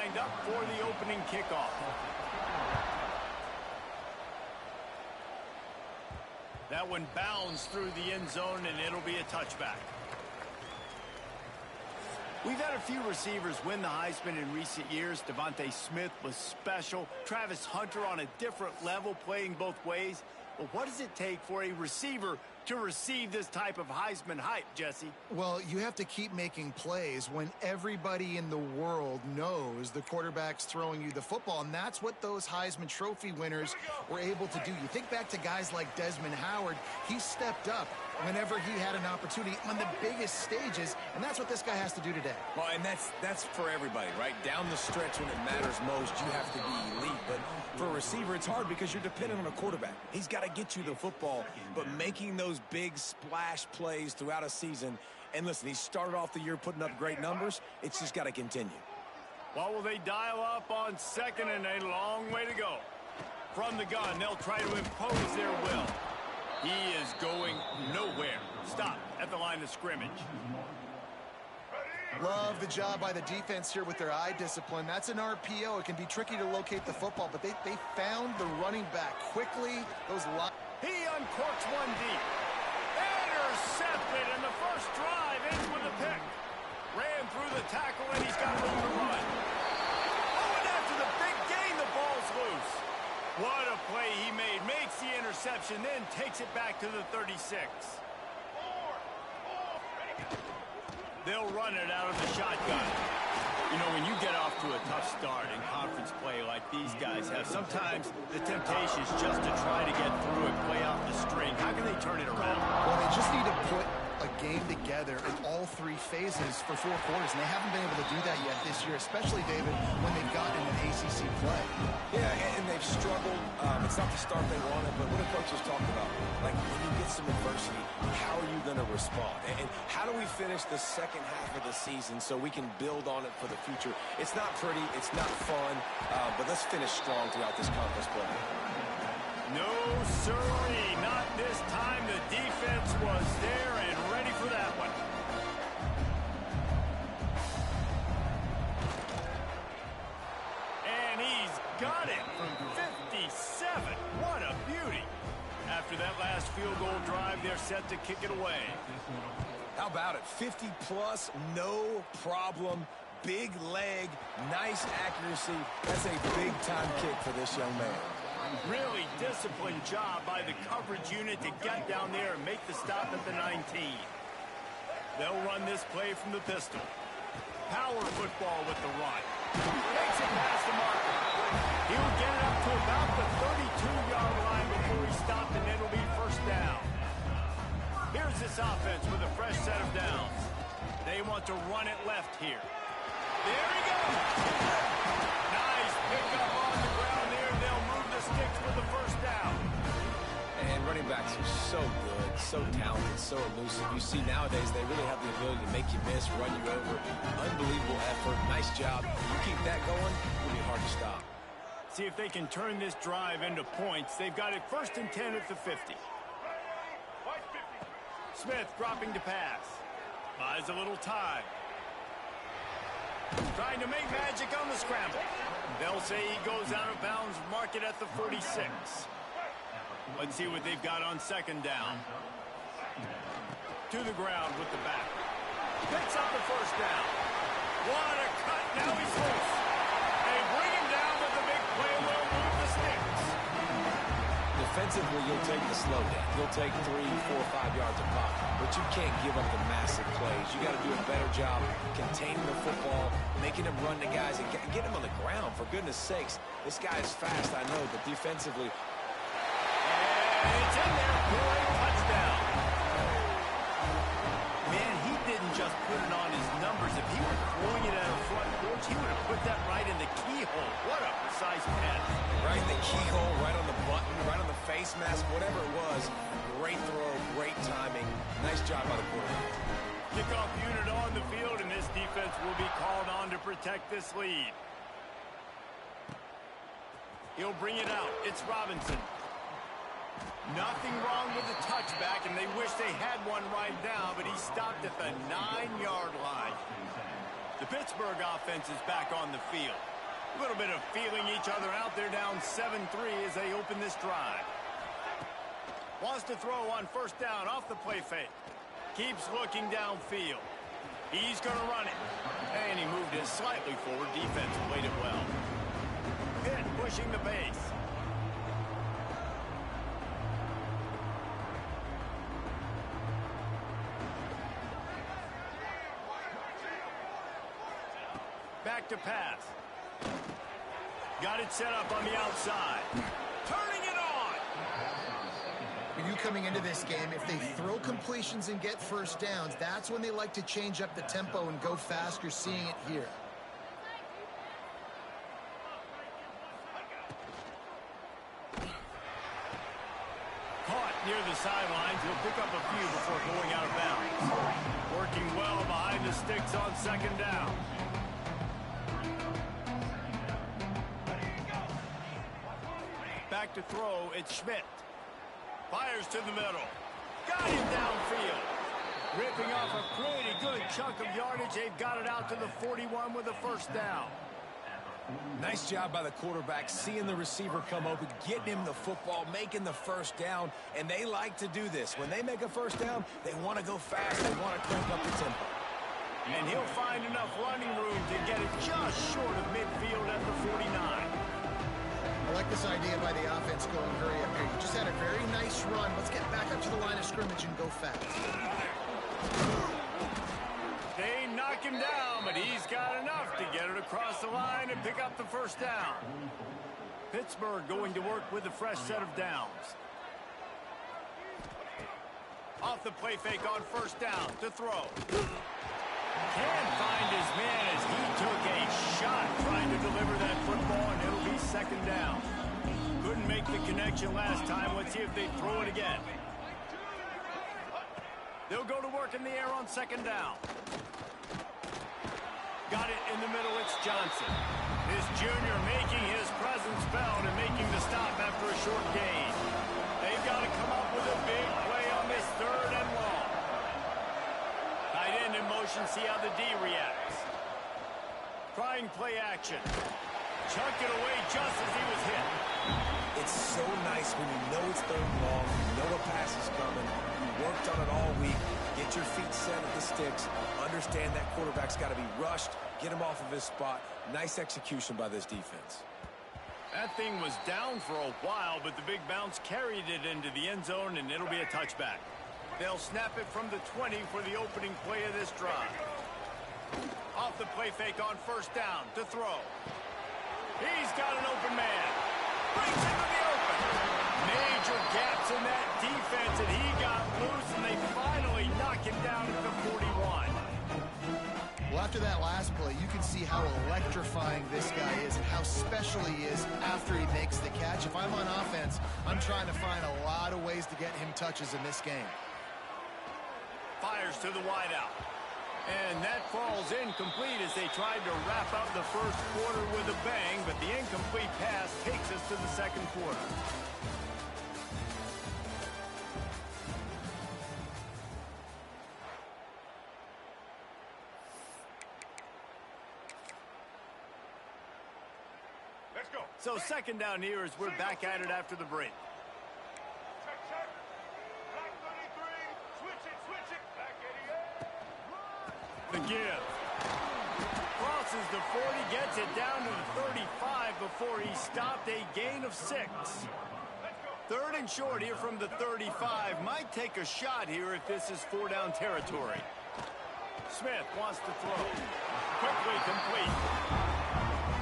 lined up for the opening kickoff. That one bounds through the end zone, and it'll be a touchback. We've had a few receivers win the Heisman in recent years. Devontae Smith was special. Travis Hunter on a different level, playing both ways. But what does it take for a receiver to receive this type of Heisman hype, Jesse? Well, you have to keep making plays when everybody in the world knows the quarterback's throwing you the football, and that's what those Heisman Trophy winners were able to do. You think back to guys like Desmond Howard. He stepped up whenever he had an opportunity on the biggest stages, and that's what this guy has to do today. Well, and that's for everybody, right? Down the stretch when it matters most, you have to be elite. But for a receiver, it's hard because you're dependent on a quarterback. He's got to get you the football, but making those big splash plays throughout a season, and listen, he started off the year putting up great numbers. It's just got to continue. What will they dial up on second, and a long way to go? From the gun, they'll try to impose their will. He is going nowhere. Stop at the line of scrimmage. Love the job by the defense here with their eye discipline. That's an RPO. It can be tricky to locate the football, but they found the running back quickly. He uncorks one deep. Intercepted, and the first drive ends with a pick. Ran through the tackle, and he's got room to run. Oh, and after the big gain, the ball's loose. What a play he made. Makes the interception, then takes it back to the 36. They'll run it out of the shotgun. You know, when you get off to a tough start in conference play like these guys have, sometimes the temptation is just to try to get through and play out the string. How can they turn it around? Well, they just need to put a game together in all three phases for 4 quarters, and they haven't been able to do that yet this year, especially, David, when they've gotten an ACC play. Yeah, and they've struggled. It's not the start they wanted, but what the coach has talked about, like when you get some adversity, how are you going to respond? And how do we finish the second half of the season so we can build on it for the future? It's not pretty, it's not fun, but let's finish strong throughout this conference play. No, sirree, not this time. The defense was there and ready for that one. And he's got it from 57. What a beauty. After that last field goal drive, they're set to kick it away. How about it? 50-plus, no problem. Big leg, nice accuracy. That's a big-time kick for this young man. Really disciplined job by the coverage unit to get down there and make the stop at the 19. They'll run this play from the pistol. Power football with the run. Makes it past the marker. He'll get it up to about the 32-yard line before he stopped, and it'll be first down. Here's this offense with a fresh set of downs. They want to run it left here. There he goes. Nice pickup on the ground there. They'll move the sticks for the first down. And running backs are so good, so talented, so elusive. You see nowadays they really have the ability to make you miss, run you over. Unbelievable effort. Nice job. You keep that going, it'll be hard to stop. See if they can turn this drive into points. They've got it 1st and 10 at the 50. Smith dropping to pass. Buys a little time. Trying to make magic on the scramble. They'll say he goes out of bounds, mark it at the 46. Let's see what they've got on second down. To the ground with the back. Picks up the first down. What a cut. Now he's loose. They bring him down with the big play. Will move the sticks. Defensively, you'll take the slow down. You'll take 3, 4, 5 yards a pop, but you can't give up the massive plays. You got to do a better job containing the football, making him run the guys, and get him on the ground. For goodness sakes, this guy is fast, I know, but defensively. And it's in there for a touchdown. Man, he didn't just put it on his numbers. If he were throwing it at a front porch, he would have put that right in the keyhole. What a precise pass. Right in the keyhole, right on the button, right on the face mask, whatever it was. Great throw, great timing. Nice job by the quarterback. Kickoff unit on the field, and this defense will be called on to protect this lead. He'll bring it out. It's Robinson. Nothing wrong with the touchback, and they wish they had one right now, but he stopped at the 9-yard line. The Pittsburgh offense is back on the field. A little bit of feeling each other out there, down 7-3 as they open this drive. Wants to throw on first down off the play fake. Keeps looking downfield. He's going to run it. And he moved it slightly forward. Defense played it well. Pitt pushing the base. Back to pass. Got it set up on the outside. Turning it on. For you coming into this game, if they throw completions and get first downs, that's when they like to change up the tempo and go fast. You're seeing it here. Caught near the sidelines. He'll pick up a few before going out of bounds. Working well behind the sticks on second down. Back to throw, it's Schmidt. Fires to the middle. Got him downfield. Ripping off a pretty good chunk of yardage. They've got it out to the 41 with a first down. Nice job by the quarterback, seeing the receiver come open, getting him the football, making the first down, and they like to do this. When they make a first down, they want to go fast, they want to crank up the tempo. And he'll find enough running room to get it just short of midfield at the 49. I like this idea by the offense going hurry up here. You just had a very nice run. Let's get back up to the line of scrimmage and go fast. They knock him down, but he's got enough to get it across the line and pick up the first down. Pittsburgh going to work with a fresh set of downs. Off the play fake on first down to throw. Can't find his man as he took a shot trying to deliver that football, and it'll be second down. Couldn't make the connection last time. Let's see if they throw it again. They'll go to work in the air on second down. Got it in the middle, it's Johnson. This junior making his presence felt and making the stop after a short gain. They've got to come up with a big play on this third and long. Tight end in motion, see how the D reacts. Trying play action. Chuck it away just as he was hit. It's so nice when you know it's third and long, you know a pass is coming, you worked on it all week, get your feet set at the sticks, understand that quarterback's got to be rushed, get him off of his spot. Nice execution by this defense. That thing was down for a while, but the big bounce carried it into the end zone, and it'll be a touchback. They'll snap it from the 20 for the opening play of this drive. Off the play fake on first down to throw. He's got an open man. Breaks into the open. Major gaps in that defense, and he got loose, and they finally knock him down at the 41. Well, after that last play, you can see how electrifying this guy is and how special he is after he makes the catch. If I'm on offense, I'm trying to find a lot of ways to get him touches in this game. Fires to the wideout. And that falls incomplete as they tried to wrap up the first quarter with a bang, but the incomplete pass takes us to the second quarter. Let's go. So second down here as we're back at it after the break. Check. Black 33. Switch it. Back 88. The give. Crosses the 40, gets it down to the 35 before he stopped, a gain of 6. Third and short here from the 35. Might take a shot here if this is 4-down territory. Smith wants to throw. Quickly complete.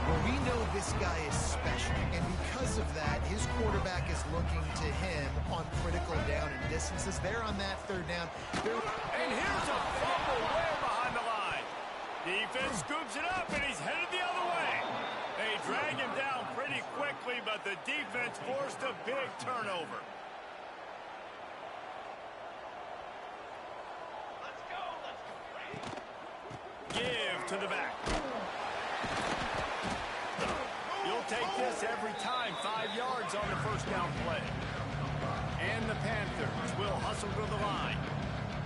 Well, we know this guy is special, and because of that, his quarterback is looking to him on critical down and distances. They're on that third down. And here's a fumble way behind the line. Defense scoops it up, and he's headed the other way. They drag him down pretty quickly, but the defense forced a big turnover. Let's go. Give to the back. You'll take this every time. 5 yards on the first down play. And the Panthers will hustle to the line.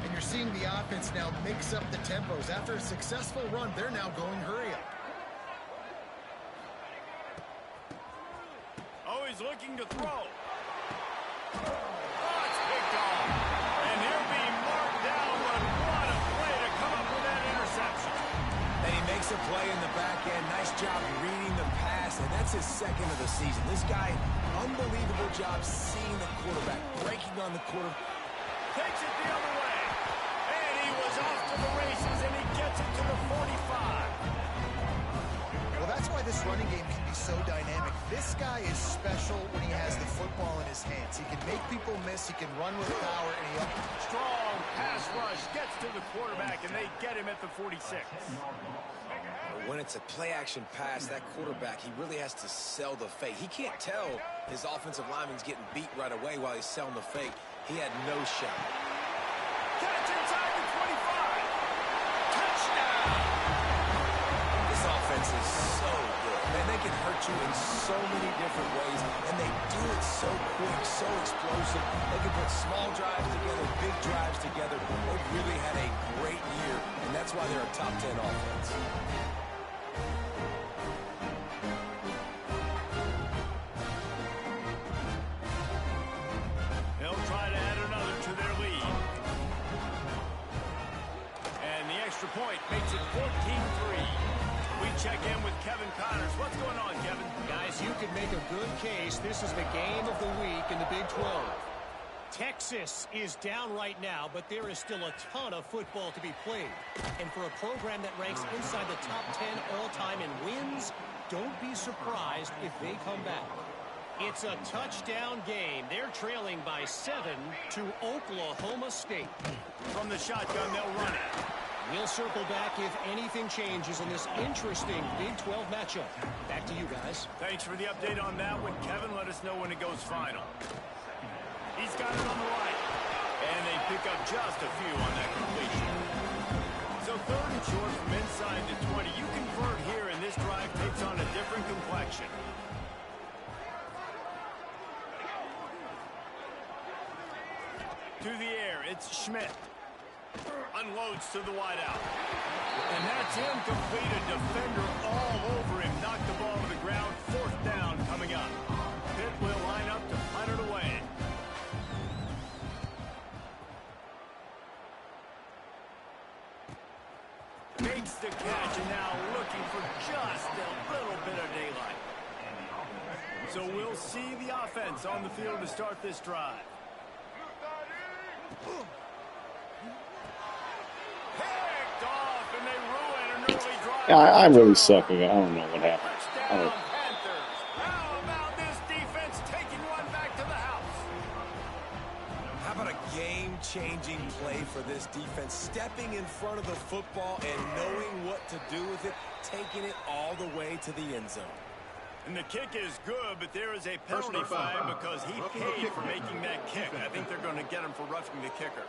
And you're seeing the offense now mix up the tempos. After a successful run, they're now going hurry up. he's looking to throw. Oh, it's picked off. And he'll be marked down, but what a play to come up with that interception. And he makes a play in the back end. Nice job reading the pass, and that's his second of the season. This guy, unbelievable job seeing the quarterback, breaking on the quarter. Takes it the other way. And he was off to the races, and he gets it to the 45. Well, that's why this running game can be so dynamic. This guy is special when he has the football in his hands. He can make people miss, he can run with power, and he... Strong pass rush gets to the quarterback, and they get him at the 46. When it's a play-action pass, that quarterback, he really has to sell the fake. He can't tell his offensive lineman's getting beat right away while he's selling the fake. He had no shot. Catch inside the 25. Touchdown! This offense is so good. Man, they can hurt you in so many different ways, and they do it so quick, so explosive. They can put small drives together, big drives together. They've really had a great year, and that's why they're a top 10 offense. They'll try to add another to their lead. And the extra point makes it 14-3. We check in with Kevin Connors. What's going on, Kevin? Guys, you could make a good case. This is the game of the week in the Big 12. Texas is down right now, but there is still a ton of football to be played. And for a program that ranks inside the top 10 all-time in wins, don't be surprised if they come back. It's a touchdown game. They're trailing by 7 to Oklahoma State. From the shotgun, they'll run it. We'll circle back if anything changes in this interesting Big 12 matchup. Back to you guys. Thanks for the update on that one, Kevin. Let us know when it goes final. He's got it on the right. And they pick up just a few on that completion. So 3rd and short from inside the 20. You convert here, and this drive takes on a different complexion. To the air, it's Schmidt. Unloads to the wideout. And that's incomplete. A defender all over him. Knocked the ball to the ground. 4th down coming up. Pitt will line up to punt it away. Makes the catch, and now looking for just a little bit of daylight. So we'll see the offense on the field to start this drive. Picked off, and they ruin an early drive. Yeah, I really suck at it. I don't know what happened. Touchdown, Panthers. How about this defense taking one back to the house? How about a game-changing play for this defense? Stepping in front of the football and knowing what to do with it, taking it all the way to the end zone. And the kick is good, but there is a penalty flag because he paid for making that kick. I think they're going to get him for roughing the kicker.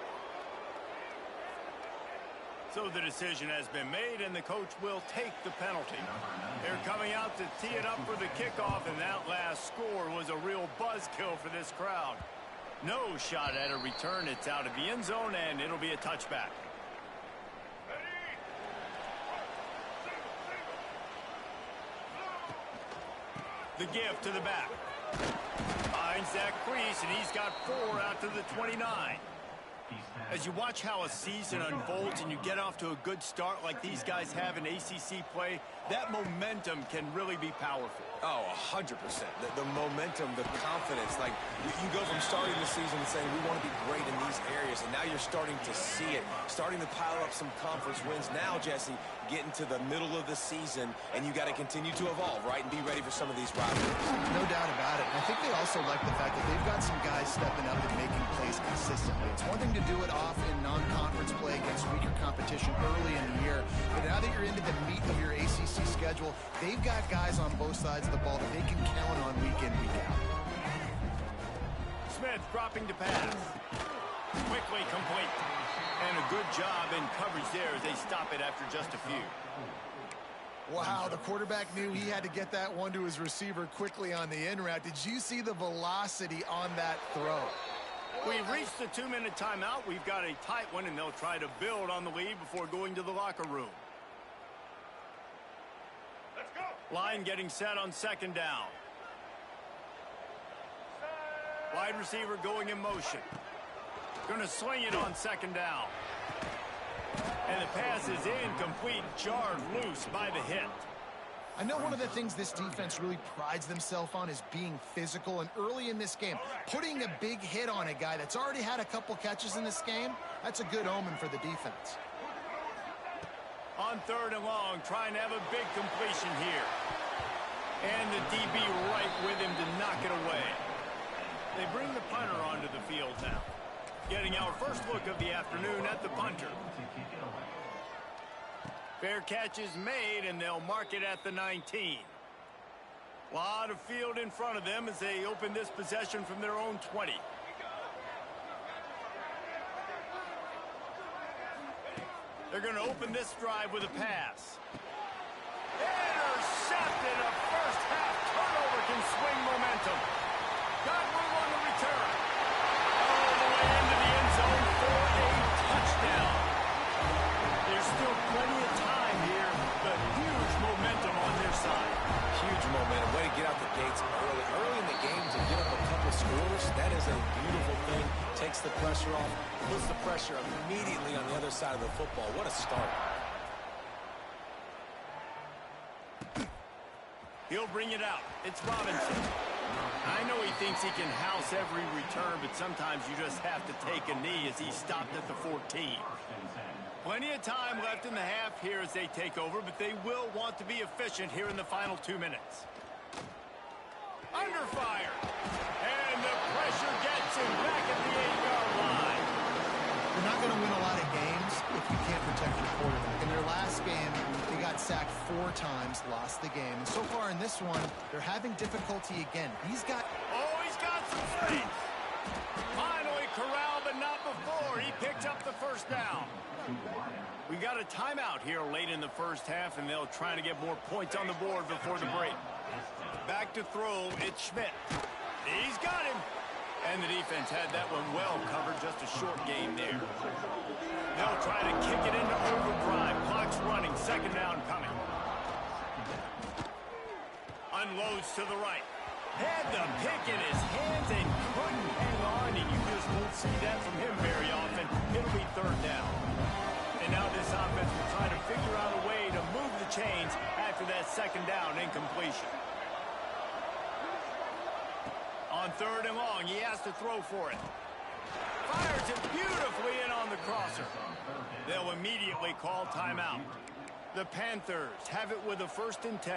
So the decision has been made, and the coach will take the penalty. They're coming out to tee it up for the kickoff, and that last score was a real buzzkill for this crowd. No shot at a return. It's out of the end zone, and it'll be a touchback. The give to the back. Finds that crease, and he's got 4 out to the 29. As you watch how a season unfolds and you get off to a good start like these guys have in ACC play, that momentum can really be powerful. Oh, 100%. The momentum, the confidence. Like, you go from starting the season and saying, we want to be great in these areas, and now you're starting to see it, starting to pile up some conference wins. Now, Jesse, getting to the middle of the season, and you got to continue to evolve, right, and be ready for some of these rivalries. No doubt about it. And I think they also like the fact that they've got some guys stepping up and making plays consistently. It's one thing to do it off in non-conference play against weaker competition early in the year, but now that you're into the meat of your ACC schedule, they've got guys on both sides of the ball that they can count on week in, week out. Smith dropping to pass. Quickly complete. And a good job in coverage there as they stop it after just a few. Wow, the quarterback knew he had to get that one to his receiver quickly on the in route. Did you see the velocity on that throw? We've reached the 2-minute timeout. We've got a tight one, and they'll try to build on the lead before going to the locker room. Let's go. Line getting set on 2nd down. Wide receiver going in motion. Going to sling it on second down. And the pass is incomplete, jarred loose by the hit. I know one of the things this defense really prides themselves on is being physical, and early in this game, putting a big hit on a guy that's already had a couple catches in this game, that's a good omen for the defense. On third and long, trying to have a big completion here. And the DB right with him to knock it away. They bring the punter onto the field now. Getting our first look of the afternoon at the punter. Fair catch is made, and they'll mark it at the 19. A lot of field in front of them as they open this possession from their own 20. They're going to open this drive with a pass. Intercepted. A first-half turnover can swing momentum. Got room on the return. All the way into the end zone for a touchdown. There's still plenty of time here, but huge momentum on their side. Huge momentum. Way to get out the gates early. Early in the game to get up a couple scores, that is a beautiful thing. Takes the pressure off, puts the pressure immediately on the other side of the football. What a start. He'll bring it out. It's Robinson. I know he thinks he can house every return, but sometimes you just have to take a knee as he stopped at the 14. Plenty of time left in the half here as they take over, but they will want to be efficient here in the final 2 minutes. Under fire. And the pressure gets him back at the 8-yard line. You're not going to win a lot of games if you can't protect your quarterback. In their last game, they got sacked 4 times, lost the game. And so far in this one, they're having difficulty again. He's got some space. Finally corralled, but not before. He picked up the first down. We got a timeout here late in the first half, and they'll try to get more points on the board before the break. Back to throw, it's Schmidt. He's got him. And the defense had that one well covered, just a short game there. They'll try to kick it into overdrive. Clock's running, second down coming. Unloads to the right. Had the pick in his hands and couldn't hang on, and you just won't see that from him very often. It'll be third down. And now this offense will try to figure out a way to move the chains after that second down incompletion. On third and long, he has to throw for it. Fires it beautifully in on the crosser. They'll immediately call timeout. The Panthers have it with a 1st and 10.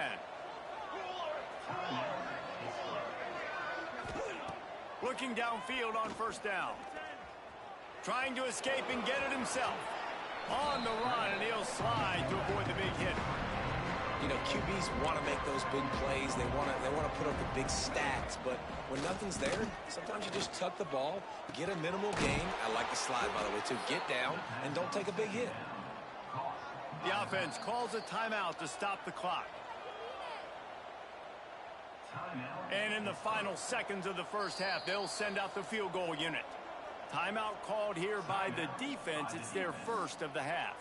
Looking downfield on first down. Trying to escape and get it himself. On the run, and he'll slide to avoid the big hit. You know, QBs want to make those big plays. They want to put up the big stats. But when nothing's there, sometimes you just tuck the ball, get a minimal gain. I like the slide, by the way, too. Get down and don't take a big hit. The offense calls a timeout to stop the clock. And in the final seconds of the first half, they'll send out the field goal unit. Timeout called here by the defense. It's their first of the half.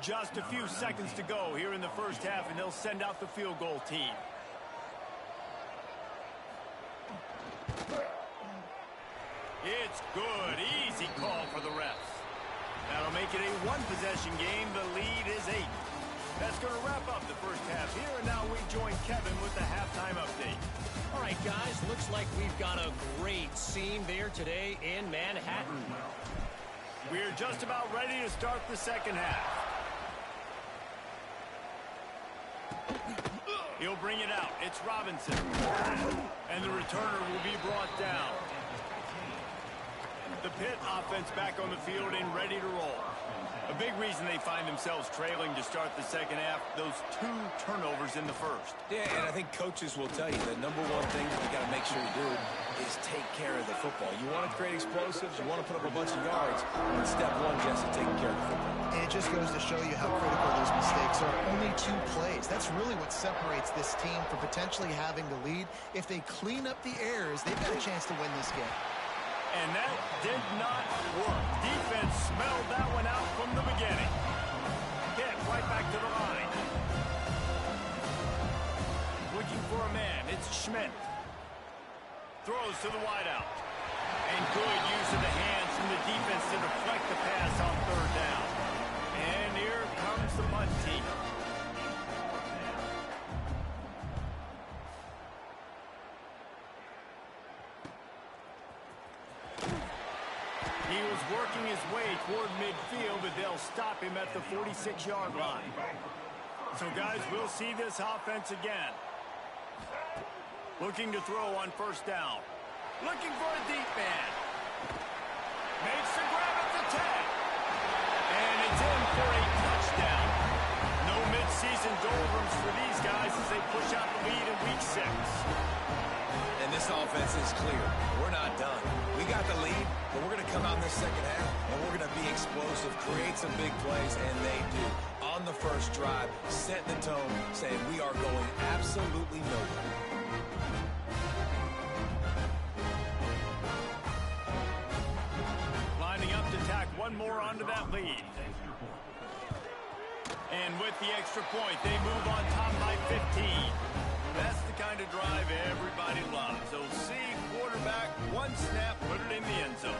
Just a few seconds to go here in the first half, and they'll send out the field goal team. It's good. Easy call for the refs. That'll make it a one-possession game. The lead is 8. That's going to wrap up the first half here, and now we join Kevin with the halftime update. All right, guys, looks like we've got a great scene there today in Manhattan. We're just about ready to start the second half. He'll bring it out. It's Robinson. And the returner will be brought down. The Pitt offense back on the field and ready to roll. A big reason they find themselves trailing to start the second half, those 2 turnovers in the first. Yeah, and I think coaches will tell you the number one thing that you got to make sure you do is take care of the football. You want to create explosives, you want to put up a bunch of yards, but step 1 just to take care of the football. And it just goes to show you how critical those mistakes are. Only 2 plays. That's really what separates this team from potentially having the lead. If they clean up the errors, they've got a chance to win this game. And that did not work. Defense smelled that one out from the beginning. Hit right back to the line. Looking for a man. It's Schmidt. Throws to the wideout. And good use of the hands from the defense to deflect the pass on third down. And here comes the punt team. He was working his way toward midfield, but they'll stop him at the 46-yard line. So, guys, we'll see this offense again. Looking to throw on first down. Looking for a deep man. Makes the grab at the 10. And it's in for a touchdown. No midseason doldrums for these guys as they push out the lead in week 6. And this offense is clear. We're not done. We got the lead, but we're going to come out in this second half, and we're going to be explosive, create some big plays, and they do. On the first drive, set the tone, saying we are going absolutely nowhere. Lining up to tack one more onto that lead. And with the extra point, they move on top by 15. That's the kind of drive everybody loves. So see quarterback, one snap, put it in the end zone.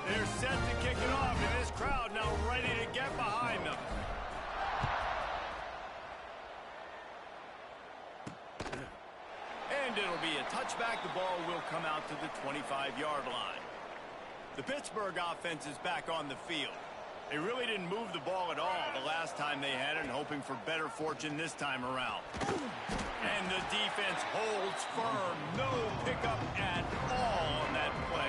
They're set to kick it off, and this crowd now ready to get behind them. And it'll be a touchback. The ball will come out to the 25-yard line. The Pittsburgh offense is back on the field. They really didn't move the ball at all the last time they had it, and hoping for better fortune this time around. And the defense holds firm. No pickup at all on that play.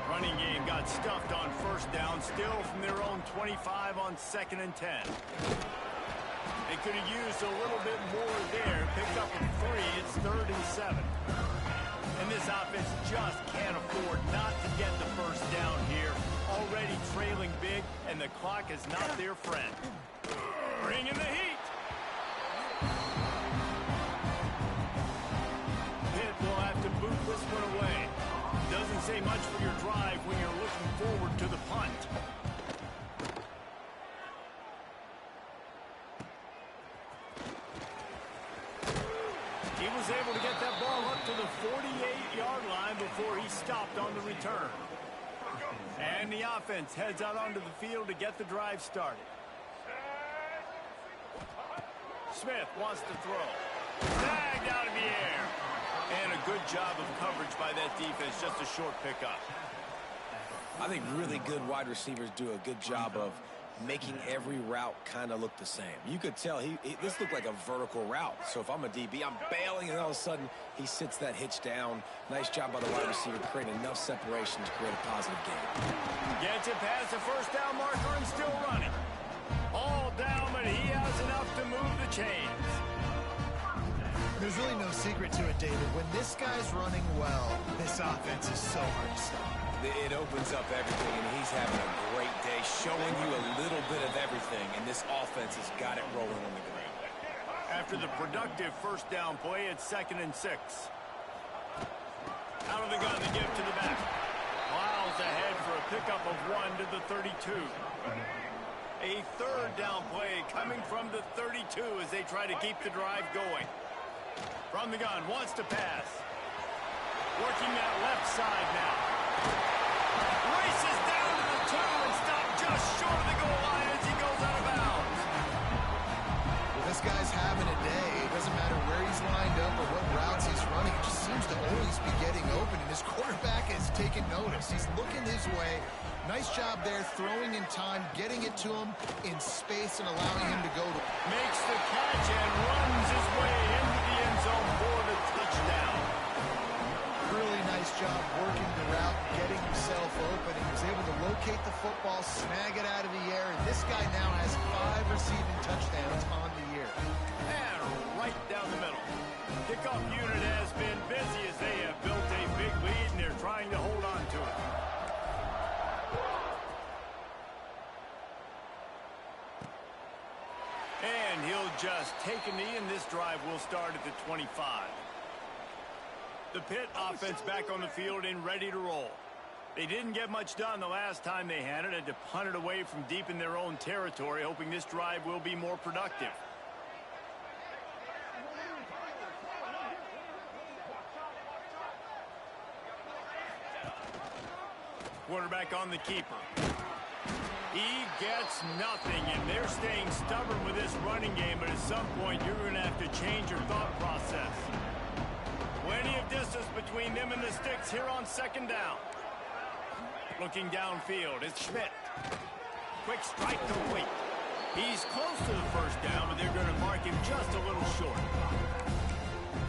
Running game got stuffed on first down, still from their own 25 on 2nd and 10. They could have used a little bit more there. Picked up a 3. It's 3rd and 7. And this offense just can't afford not to get the first down here. Already trailing big, and the clock is not their friend. Bring in the heat. Pitt will have to boot this one away. Doesn't say much for your drive when you're looking forward to the punt. He was able to get that ball up to the 48-yard line before he stopped on the return. And the offense heads out onto the field to get the drive started. Smith wants to throw. Tagged out of the air. And a good job of coverage by that defense, just a short pickup. I think really good wide receivers do a good job of making every route kind of look the same. You could tell this looked like a vertical route. So if I'm a DB, I'm bailing, and all of a sudden he sits that hitch down. Nice job by the wide receiver, creating enough separation to create a positive game. Gets it past the first down marker and still running. All down, but he has enough to move the chains. There's really no secret to it, David. When this guy's running well, this offense is so hard to stop. It opens up everything, and he's having a great day, showing you a little bit of everything, and this offense has got it rolling on the ground. After the productive first down play, it's 2nd and 6. Out of the gun to give to the back. Miles ahead for a pickup of 1 to the 32. A 3rd down play coming from the 32 as they try to keep the drive going. From the gun, wants to pass. Working that left side now. Races down to the 2 and stopped just short of the goal line as he goes out of bounds. Well, this guy's having a day. It doesn't matter where he's lined up or what routes he's running. It just seems to always be getting open, and his quarterback has taken notice. He's looking his way. Nice job there, throwing in time, getting it to him in space and allowing him to go. Makes the catch and runs his way into the end zone for the touchdown. Really nice job working the route, getting himself open. He was able to locate the football, snag it out of the air, and this guy now has 5 receiving touchdowns on the year. And right down the middle. Kickoff unit has been busy as they have built a big lead, and they're trying to hold on to it. And he'll just take a knee, and this drive will start at the 25. The Pitt offense back on the field and ready to roll. They didn't get much done the last time they had to punt it away from deep in their own territory, hoping this drive will be more productive. Quarterback on the keeper. He gets nothing, and they're staying stubborn with this running game, but at some point you're going to have to change your thought process. Plenty of distance between them and the sticks here on second down. Looking downfield, it's Schmidt. Quick strike complete. He's close to the first down, but they're going to mark him just a little short.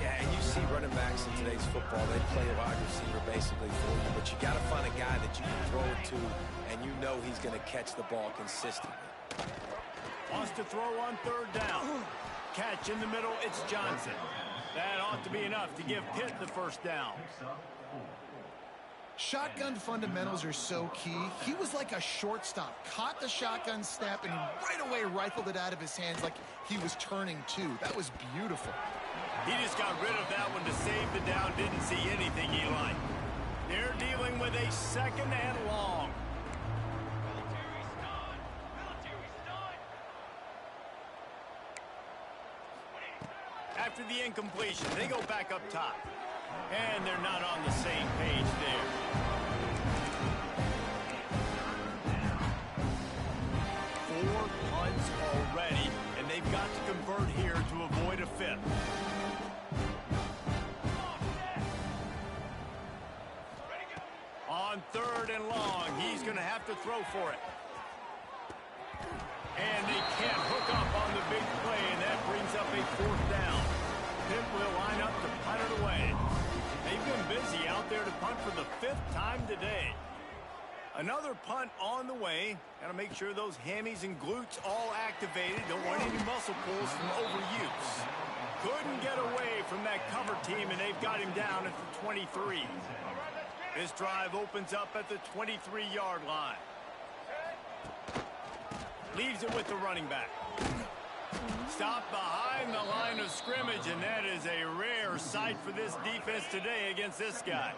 Yeah, and you see running backs in today's football, they play a wide receiver basically for you, but you got to find a guy that you can throw it to, and you know he's going to catch the ball consistently. Wants to throw on third down. Catch in the middle, it's Johnson. That ought to be enough to give Pitt the first down. Shotgun fundamentals are so key. He was like a shortstop. Caught the shotgun snap and he right away rifled it out of his hands like he was turning two. That was beautiful. He just got rid of that one to save the down. Didn't see anything he liked. They're dealing with a second and long. After the incompletion, they go back up top. And they're not on the same page there. Four punts already, and they've got to convert here to avoid a fifth. On third and long, he's going to have to throw for it. And they can't hook up on the big play, and that brings up a fourth down. Pitt will line up to punt it away. They've been busy out there to punt for the fifth time today. Another punt on the way. Got to make sure those hammies and glutes all activated. Don't want any muscle pulls from overuse. Couldn't get away from that cover team, and they've got him down at the 23. This drive opens up at the 23-yard line. Leaves it with the running back. Stopped behind the line of scrimmage, and that is a rare sight for this defense today against this guy.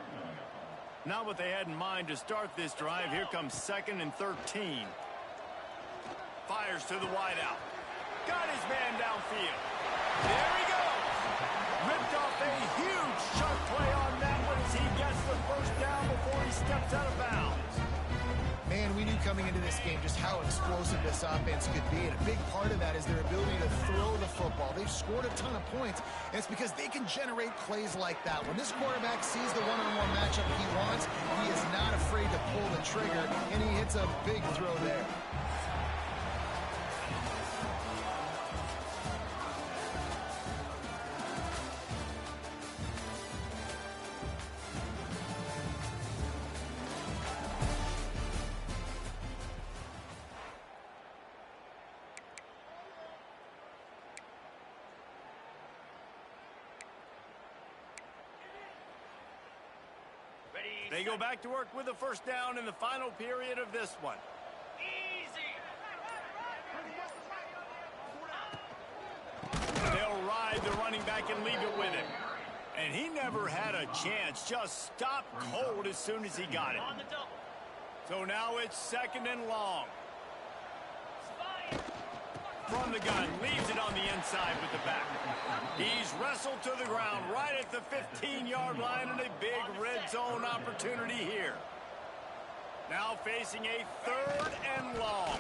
Not what they had in mind to start this drive. Here comes 2nd and 13. Fires to the wideout. Got his man downfield. There he goes. Ripped off a huge chunk play on that one as he gets the first down before he steps out of bounds. Man, we knew coming into this game just how explosive this offense could be, and a big part of that is their ability to throw the football. They've scored a ton of points, and it's because they can generate plays like that. When this quarterback sees the one-on-one matchup he wants, he is not afraid to pull the trigger, and he hits a big throw there. They go back to work with a first down in the final period of this one. They'll ride the running back and leave it with him. And he never had a chance. Just stopped cold as soon as he got it. So now it's 2nd and long. From the gun, leaves it on the inside with the back. He's wrestled to the ground right at the 15-yard line, and a big red zone opportunity here. Now facing a 3rd and long.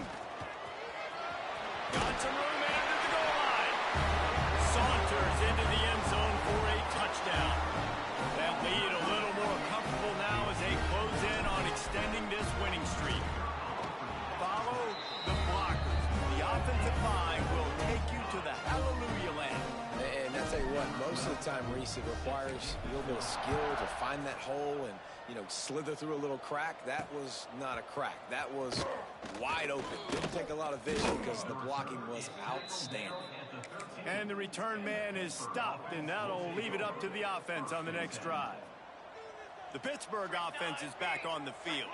Got some room in under the goal line. Saunters into the end zone for a touchdown. That lead a little more comfortable now as they close in on extending this winning streak. Follow the blockers. The offensive line will take you to the hallelujah land. And I tell you what, most of the time, Reese, it requires a little bit of skill to find that hole and, you know, slither through a little crack. That was not a crack. That was wide open. Didn't take a lot of vision because the blocking was outstanding. And the return man is stopped, and that'll leave it up to the offense on the next drive. The Pittsburgh offense is back on the field.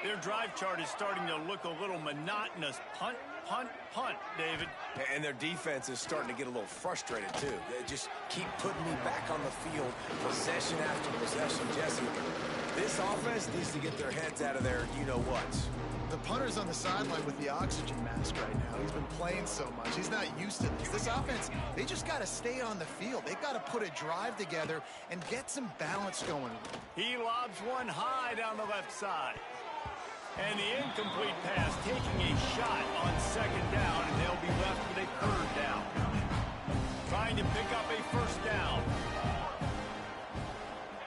Their drive chart is starting to look a little monotonous. Punt, punt, punt, David. And their defense is starting to get a little frustrated, too. They just keep putting me back on the field, possession after possession. Jesse, this offense needs to get their heads out of there, you-know-what. The punter's on the sideline with the oxygen mask right now. He's been playing so much. He's not used to this. This offense, they just got to stay on the field. They've got to put a drive together and get some balance going. He lobs one high down the left side. And the incomplete pass taking a shot on second down, and they'll be left with a third down. Trying to pick up a first down.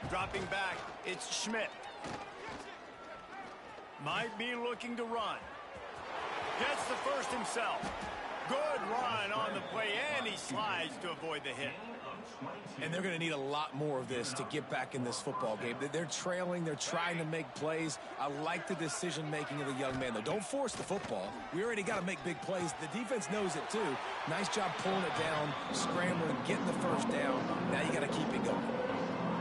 Dropping back, it's Schmidt. Might be looking to run. Gets the first himself. Good run on the play, and he slides to avoid the hit. And they're going to need a lot more of this to get back in this football game. They're trailing. They're trying to make plays. I like the decision-making of the young man, though. Don't force the football. We already got to make big plays. The defense knows it, too. Nice job pulling it down, scrambling, getting the first down. Now you got to keep it going.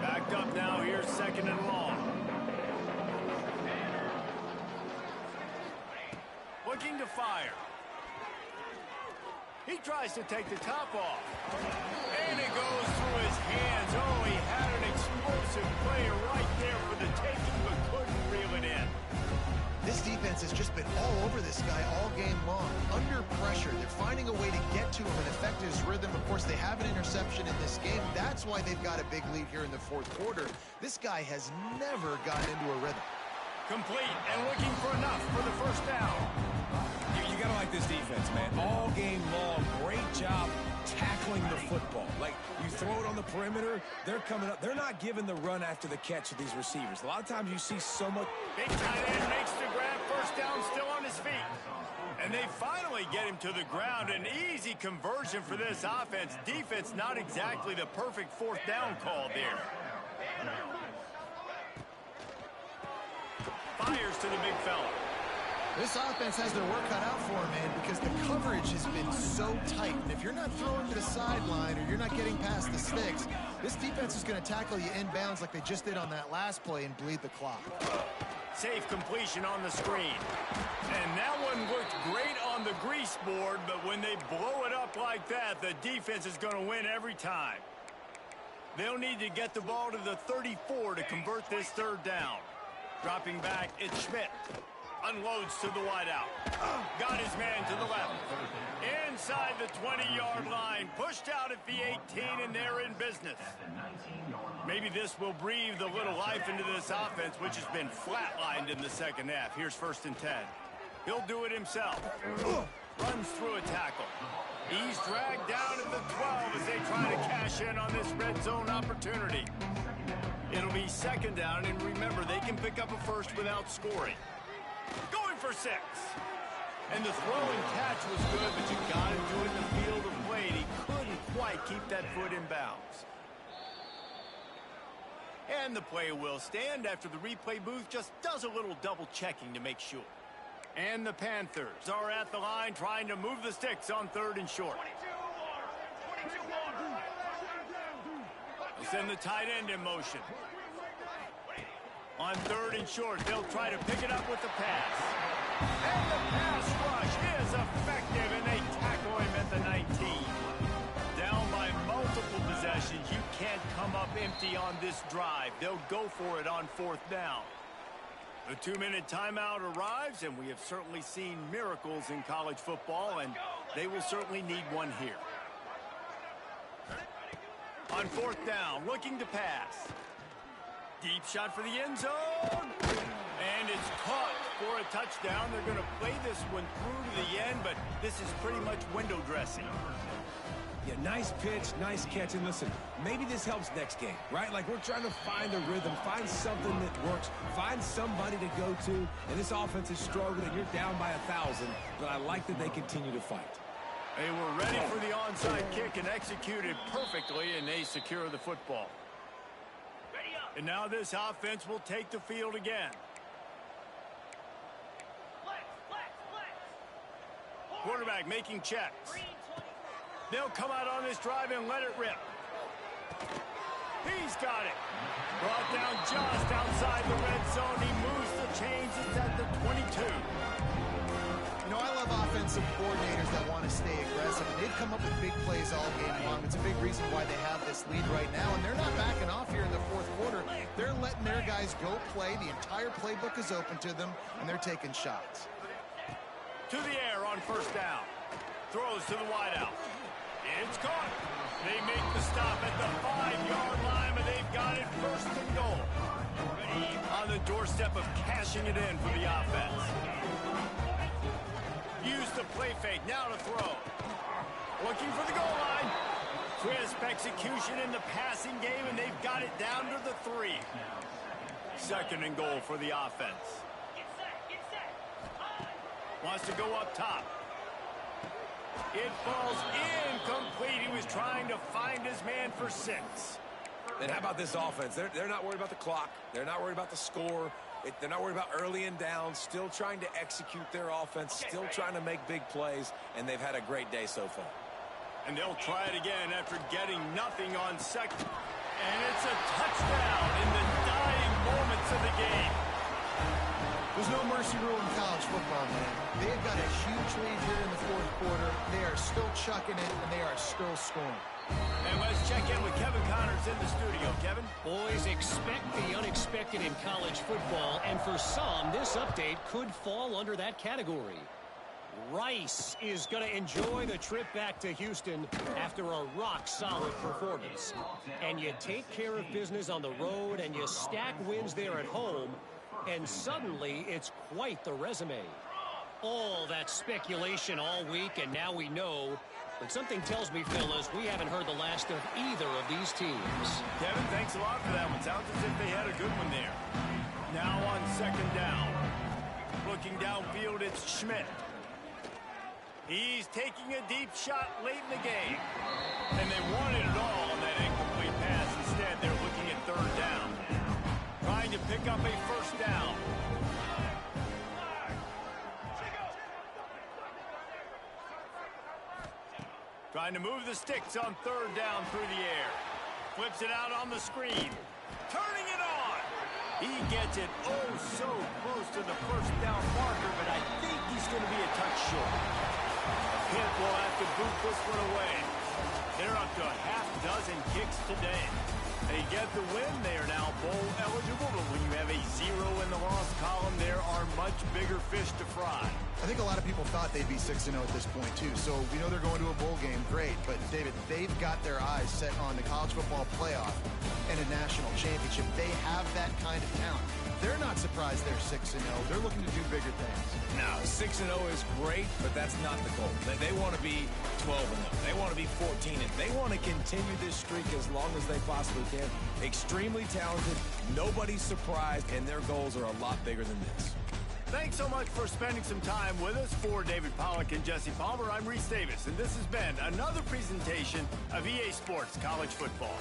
Backed up now. Here's second and long. Looking to fire. He tries to take the top off. And it goes through his hands. Oh, he had an explosive play right there for the taking, but couldn't reel it in. This defense has just been all over this guy all game long. Under pressure, they're finding a way to get to him and affect his rhythm. Of course, they have an interception in this game. That's why they've got a big lead here in the fourth quarter. This guy has never gotten into a rhythm. Complete and looking for enough for the first down. You got to like this defense, man. All game long, great job tackling the football. Like, you throw it on the perimeter, they're coming up. They're not giving the run after the catch of these receivers. A lot of times you see so much. Big tight end makes the grab, first down, still on his feet. And they finally get him to the ground. An easy conversion for this offense. Defense not exactly the perfect fourth down call there. Fires to the big fella. This offense has their work cut out for him, man, because the coverage has been so tight. And if you're not throwing to the sideline or you're not getting past the sticks, this defense is going to tackle you inbounds like they just did on that last play and bleed the clock. Safe completion on the screen. And that one looked great on the grease board, but when they blow it up like that, the defense is going to win every time. They'll need to get the ball to the 34 to convert this third down. Dropping back, it's Schmidt. Unloads to the wideout. Got his man to the left. Inside the 20-yard line. Pushed out at the 18, and they're in business. Maybe this will breathe a little life into this offense, which has been flatlined in the second half. Here's first and 10. He'll do it himself. Runs through a tackle. He's dragged down at the 12 as they try to cash in on this red zone opportunity. It'll be second down, and remember, they can pick up a first without scoring. Going for 6. And the throw and catch was good, but you got to do it in the field of play. He couldn't quite keep that foot in bounds. And the play will stand after the replay booth just does a little double checking to make sure. And the Panthers are at the line trying to move the sticks on third and short. They send the tight end in motion. On third and short, they'll try to pick it up with the pass. And the pass rush is effective, and they tackle him at the 19. Down by multiple possessions, you can't come up empty on this drive. They'll go for it on fourth down. The 2-minute timeout arrives, and we have certainly seen miracles in college football, and they will certainly need one here. On fourth down, looking to pass. Deep shot for the end zone. And it's caught for a touchdown. They're going to play this one through to the end, but this is pretty much window dressing. Yeah, nice pitch, nice catch. And listen, maybe this helps next game, right? Like, we're trying to find a rhythm, find something that works, find somebody to go to. And this offense is struggling, and you're down by 1,000. But I like that they continue to fight. They were ready for the onside kick and executed perfectly, and they secure the football. And now this offense will take the field again. Quarterback making checks. They'll come out on this drive and let it rip. He's got it. Brought down just outside the red zone. He moves the chains. It's at the 22. You know, I love offensive coordinators that want to stay aggressive, and they've come up with big plays all game long. It's a big reason why they have this lead right now, and they're not backing off here in the fourth quarter. They're letting their guys go play. The entire playbook is open to them, and they're taking shots. To the air on first down. Throws to the wideout. It's caught. They make the stop at the 5-yard line, but they've got it first and goal. On the doorstep of cashing it in for the offense. Use the play fake, now to throw. Looking for the goal line. Crisp execution in the passing game, and they've got it down to the 3. Second and goal for the offense. Wants to go up top. It falls incomplete. He was trying to find his man for 6. And how about this offense? They're not worried about the clock. They're not worried about the score. They're not worried about early and down. Still trying to execute their offense. Still trying to make big plays. And they've had a great day so far. And they'll try it again after getting nothing on second. And it's a touchdown in the dying moments of the game. There's no mercy rule in college football, man. They've got a huge lead here in the 4th quarter. They are still chucking it, and they are still scoring. And let's check in with Kevin Connors in the studio. Kevin? Boys, expect the unexpected in college football, and for some, this update could fall under that category. Rice is going to enjoy the trip back to Houston after a rock-solid performance. And you take care of business on the road, and you stack wins there at home, and suddenly it's quite the resume. All that speculation all week, and now we know. But something tells me, fellas, we haven't heard the last of either of these teams. Kevin, thanks a lot for that one. Sounds as if they had a good one there. Now on second down. Looking downfield, it's Schmidt. He's taking a deep shot late in the game. And they wanted it all on that incomplete pass. Instead, they're looking at third down. Trying to pick up a first down. Trying to move the sticks on third down through the air. Flips it out on the screen. Turning it on. He gets it oh so close to the first down marker, but I think he's going to be a touch short. Pitt will have to boot this one away. They're up to a half dozen kicks today. They get the win. They are now bowl eligible, but when you have a 0 in the loss column, there are much bigger fish to fry. I think a lot of people thought they'd be 6-0 at this point, too. So we know they're going to a bowl game. Great. But, David, they've got their eyes set on the college football playoff and a national championship. They have that kind of talent. They're not surprised they're 6-0. They're looking to do bigger things. Now, 6-0 is great, but that's not the goal. They want to be 12-0. They want to be 14-0. They want to continue this streak as long as they possibly can. Extremely talented. Nobody's surprised, and their goals are a lot bigger than this. Thanks so much for spending some time with us. For David Pollack and Jesse Palmer, I'm Reese Davis, and this has been another presentation of EA Sports College Football.